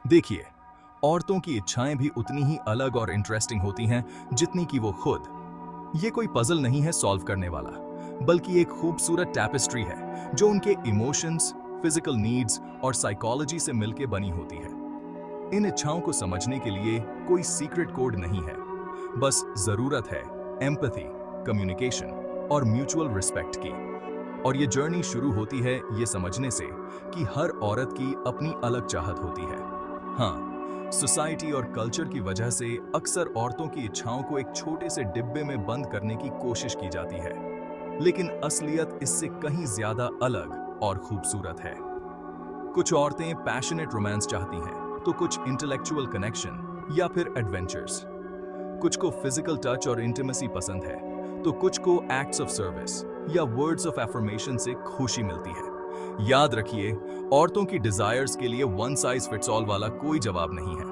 देखिए, औरतों की इच्छाएं भी उतनी ही अलग और इंटरेस्टिंग होती हैं जितनी कि वो खुद। ये कोई पजल नहीं है सॉल्व करने वाला, बल्कि एक खूबसूरत टैपेस्ट्री है जो उनके इमोशंस, फिजिकल नीड्स और साइकोलॉजी से मिलकर बनी होती है। इन इच्छाओं को समझने के लिए कोई सीक्रेट कोड नहीं है, बस जरूरत है एम्पैथी, कम्युनिकेशन और म्यूचुअल रिस्पेक्ट की। और ये जर्नी शुरू होती है ये समझने से कि हर औरत की अपनी अलग चाहत होती है। हाँ, सोसाइटी और कल्चर की वजह से अक्सर औरतों की इच्छाओं को एक छोटे से डिब्बे में बंद करने की कोशिश की जाती है, लेकिन असलियत इससे कहीं ज्यादा अलग और खूबसूरत है। कुछ औरतें पैशनेट रोमांस चाहती हैं, तो कुछ इंटेलेक्चुअल कनेक्शन या फिर एडवेंचर्स। कुछ को फिजिकल टच और इंटीमेसी पसंद है, तो कुछ को एक्ट्स ऑफ सर्विस या वर्ड्स ऑफ एफर्मेशन से खुशी मिलती है। याद रखिए, औरतों की डिजायर्स के लिए वन साइज फिट्स ऑल वाला कोई जवाब नहीं है।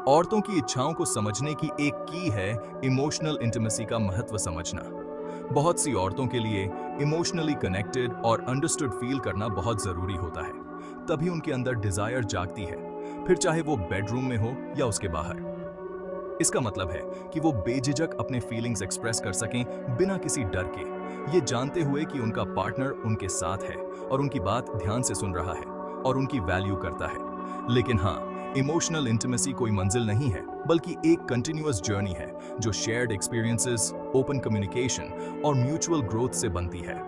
औरतों की इच्छाओं को समझने की एक की है इमोशनल इंटीमेसी का महत्व समझना। बहुत सी औरतों के लिए इमोशनली कनेक्टेड और अंडरस्टूड फील करना बहुत जरूरी होता है, तभी उनके अंदर डिजायर जागती है, फिर चाहे वो बेडरूम में हो या उसके बाहर। इसका मतलब है कि वो बेझिझक अपने फीलिंग्स एक्सप्रेस कर सकें बिना किसी डर के, ये जानते हुए कि उनका पार्टनर उनके साथ है और उनकी बात ध्यान से सुन रहा है और उनकी वैल्यू करता है। लेकिन हाँ, इमोशनल इंटीमेसी कोई मंजिल नहीं है, बल्कि एक कंटिन्यूअस जर्नी है जो शेयर्ड एक्सपीरियंसेस, ओपन कम्युनिकेशन और म्यूचुअल ग्रोथ से बनती है।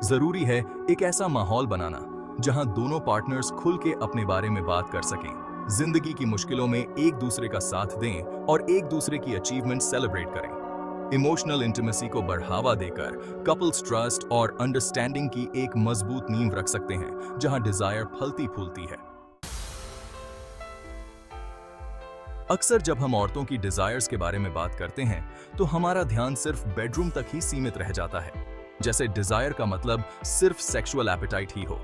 जरूरी है एक ऐसा माहौल बनाना जहां दोनों पार्टनर्स खुल के अपने बारे में बात कर सकें, जिंदगी की मुश्किलों में एक दूसरे का साथ दें और एक दूसरे की अचीवमेंट सेलिब्रेट करें। इमोशनल इंटीमेसी को बढ़ावा देकर कपल्स ट्रस्ट और अंडरस्टैंडिंग की एक मजबूत नींव रख सकते हैं, जहां डिजायर फलती फूलती है। अक्सर जब हम औरतों की डिजायर्स के बारे में बात करते हैं, तो हमारा ध्यान सिर्फ बेडरूम तक ही सीमित रह जाता है, जैसे डिजायर का मतलब सिर्फ सेक्सुअल एपेटाइट ही हो।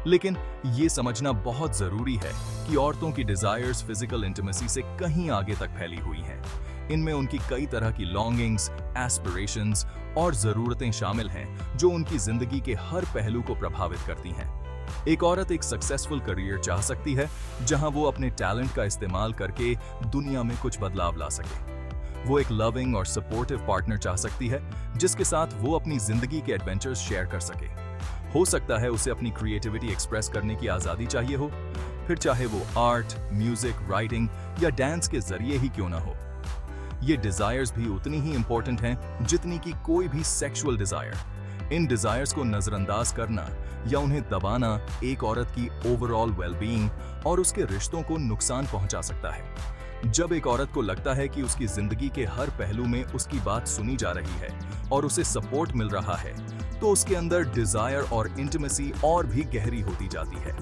लेकिन ये समझना बहुत जरूरी है कि औरतों की डिजायर्स फिजिकल इंटीमेसी से कहीं आगे तक फैली हुई हैं। इनमें उनकी कई तरह की लॉन्गिंग्स, एस्पिरेशंस और जरूरतें शामिल हैं जो उनकी जिंदगी के हर पहलू को प्रभावित करती हैं। एक औरत एक सक्सेसफुल करियर चाह सकती है जहां वो अपने टैलेंट का इस्तेमाल करके दुनिया में कुछ बदलाव ला सके। वो एक लविंग और सपोर्टिव पार्टनर चाह सकती है जिसके साथ वो अपनी जिंदगी के एडवेंचर्स शेयर कर सके। हो सकता है उसे अपनी क्रिएटिविटी एक्सप्रेस करने की आजादी चाहिए हो, फिर चाहे वो आर्ट, म्यूजिक, राइटिंग या डांस के जरिए ही क्यों ना हो। ये डिजायर्स भी उतनी ही इंपॉर्टेंट हैं जितनी कि कोई भी सेक्सुअल डिजायर। इन डिजायर्स को नजरअंदाज करना या उन्हें दबाना एक औरत की ओवरऑल वेलबीइंग और उसके रिश्तों को नुकसान पहुंचा सकता है। जब एक औरत को लगता है कि उसकी जिंदगी के हर पहलू में उसकी बात सुनी जा रही है और उसे सपोर्ट मिल रहा है, तो उसके अंदर डिजायर और इंटीमेसी और भी गहरी होती जाती है।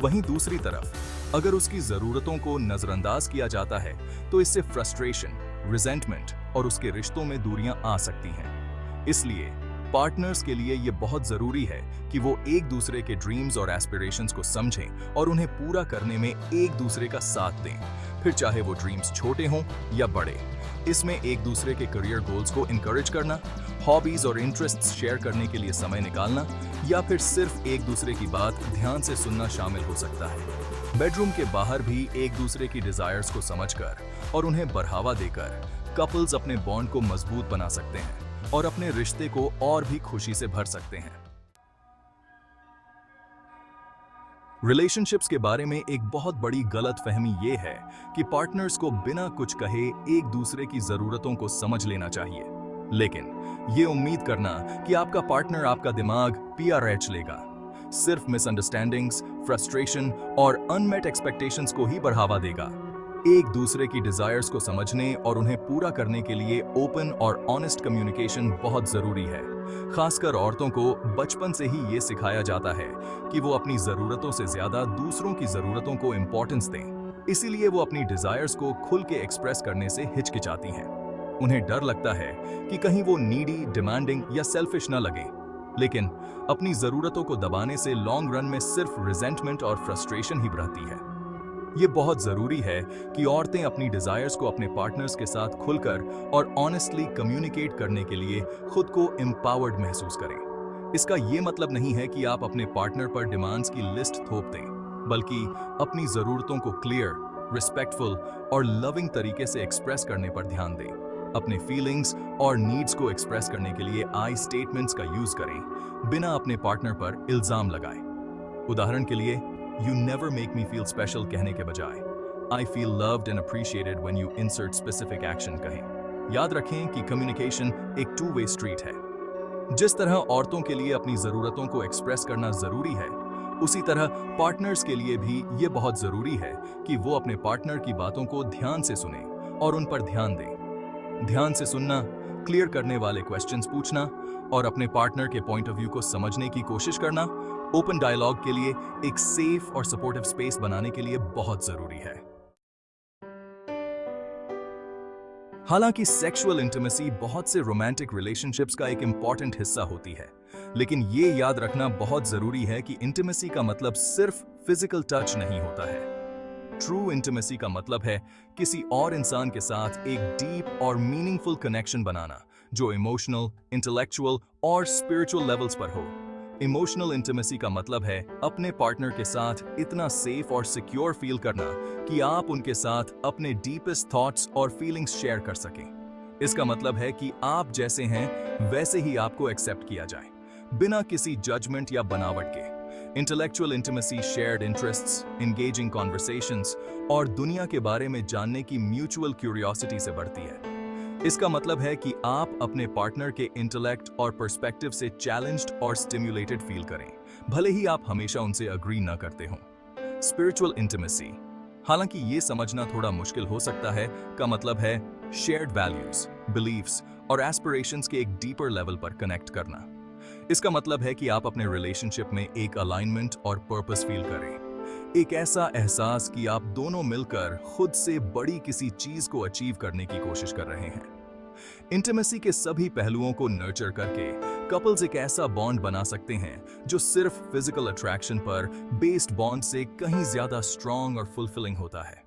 वहीं दूसरी तरफ, अगर उसकी जरूरतों को नजरअंदाज किया जाता है, तो इससे फ्रस्ट्रेशन, रिजेंटमेंट और उसके रिश्तों में दूरियां आ सकती हैं। इसलिए पार्टनर्स के लिए ये बहुत जरूरी है कि वो एक दूसरे के ड्रीम्स और एस्पिरेशंस को समझें और उन्हें पूरा करने में एक दूसरे का साथ दें, फिर चाहे वो ड्रीम्स छोटे हों या बड़े। इसमें एक दूसरे के करियर गोल्स को इनकरेज करना, हॉबीज और इंटरेस्ट्स शेयर करने के लिए समय निकालना या फिर सिर्फ एक दूसरे की बात ध्यान से सुनना शामिल हो सकता है। बेडरूम के बाहर भी एक दूसरे की डिजायर्स को समझकर और उन्हें बढ़ावा देकर कपल्स अपने बॉन्ड को मजबूत बना सकते हैं और अपने रिश्ते को और भी खुशी से भर सकते हैं। रिलेशनशिप्स के बारे में एक बहुत बड़ी गलतफहमी ये है कि पार्टनर्स को बिना कुछ कहे एक दूसरे की जरूरतों को समझ लेना चाहिए। लेकिन ये उम्मीद करना कि आपका पार्टनर आपका दिमाग पीआरएच लेगा, सिर्फ मिसअंडरस्टैंडिंग्स, फ्रस्ट्रेशन और अनमेट एक्सपेक्टेशंस को ही बढ़ावा देगा। एक दूसरे की डिजायर्स को समझने और उन्हें पूरा करने के लिए ओपन और ऑनेस्ट कम्युनिकेशन बहुत जरूरी है। खासकर औरतों को बचपन से ही ये सिखाया जाता है कि वो अपनी जरूरतों से ज्यादा दूसरों की जरूरतों को इंपॉर्टेंस दें। इसीलिए वो अपनी डिजायर्स को खुल के एक्सप्रेस करने से हिचकिचाती हैं। उन्हें डर लगता है कि कहीं वो नीडी, डिमांडिंग या सेल्फिश न लगे। लेकिन अपनी जरूरतों को दबाने से लॉन्ग रन में सिर्फ रिजेंटमेंट और फ्रस्ट्रेशन ही बढ़ती है। ये बहुत जरूरी है कि औरतें अपनी डिजायर्स को अपने पार्टनर्स के साथ खुलकर और ऑनेस्टली कम्युनिकेट करने के लिए खुद को एम्पावर्ड महसूस करें। इसका ये मतलब नहीं है कि आप अपने पार्टनर पर डिमांड्स की लिस्ट थोप दें, बल्कि अपनी जरूरतों को क्लियर, ऑनेस्ट और कंसिस्टेंट कम्युनिकेशन से उन्हें पूरा करने में मदद करें। इसका ये मतलब नहीं है कि आप अपने पार्टनर पर डिमांड्स की लिस्ट थोप दें, बल्कि अपनी जरूरतों को क्लियर, ऑनेस्ट और कंसिस्टेंट कम्युनिकेशन से उन्हें पूरा करने में मदद करें। रिस्पेक्टफुल और लविंग तरीके से एक्सप्रेस करने पर ध्यान दें। अपने फीलिंग्स और नीड्स को एक्सप्रेस करने के लिए आई स्टेटमेंट्स का यूज करें, बिना अपने पार्टनर पर इल्जाम लगाएं। उदाहरण के लिए, you never make me feel special कहने के बजाय I feel loved and appreciated when you insert specific action कहें। याद रखें कि कम्युनिकेशन एक टू वे स्ट्रीट है। जिस तरह औरतों के लिए अपनी जरूरतों को एक्सप्रेस करना जरूरी है, उसी तरह पार्टनर्स के लिए भी ये बहुत जरूरी है कि वो अपने पार्टनर की बातों को ध्यान से सुने और उन पर ध्यान दें। ध्यान से सुनना, क्लियर करने वाले क्वेश्चंस पूछना और अपने पार्टनर के पॉइंट ऑफ व्यू को समझने की कोशिश करना ओपन डायलॉग के लिए एक सेफ और सपोर्टिव स्पेस बनाने के लिए बहुत जरूरी है। हालांकि सेक्सुअल इंटीमेसी बहुत से रोमांटिक रिलेशनशिप्स का एक इंपॉर्टेंट हिस्सा होती है, लेकिन ये याद रखना बहुत जरूरी है कि इंटीमेसी का मतलब सिर्फ फिजिकल टच नहीं होता है। ट्रू इंटीमेसी का मतलब है किसी और इंसान के साथ एक डीप और मीनिंगफुल कनेक्शन बनाना, जो इमोशनल, इंटेलेक्चुअल और स्पिरिचुअल लेवल्स पर हो। इमोशनल इंटीमेसी का मतलब है अपने पार्टनर के साथ इतना सेफ और सिक्योर फील करना कि आप उनके साथ अपने डीपेस्ट थॉट्स और फीलिंग्स शेयर कर सकें। इसका मतलब है कि आप जैसे हैं वैसे ही आपको एक्सेप्ट किया जाए, बिना किसी जजमेंट या बनावट के। Intellectual intimacy shared interests, engaging conversations और दुनिया के बारे में जानने की म्यूचुअल क्यूरियोसिटी से बढ़ती है। इसका मतलब है कि आप अपने पार्टनर के इंटेलेक्ट और पर्सपेक्टिव से चैलेंज्ड और स्टिम्युलेटेड फील करें, भले ही आप हमेशा उनसे अग्री ना करते हों। स्पिरिचुअल इंटीमेसी, हालांकि ये समझना थोड़ा मुश्किल हो सकता है, का मतलब है शेयर्ड वैल्यूज, बिलीफ्स और एस्पिरेशंस के एक डीपर लेवल पर कनेक्ट करना। इसका मतलब है कि आप अपने रिलेशनशिप में एक अलाइनमेंट और पर्पस फील करें, एक ऐसा एहसास कि आप दोनों मिलकर खुद से बड़ी किसी चीज को अचीव करने की कोशिश कर रहे हैं। इंटीमेसी के सभी पहलुओं को नर्चर करके कपल्स एक ऐसा बॉन्ड बना सकते हैं जो सिर्फ फिजिकल अट्रैक्शन पर बेस्ड बॉन्ड से कहीं ज्यादा स्ट्रॉन्ग और फुलफिलिंग होता है।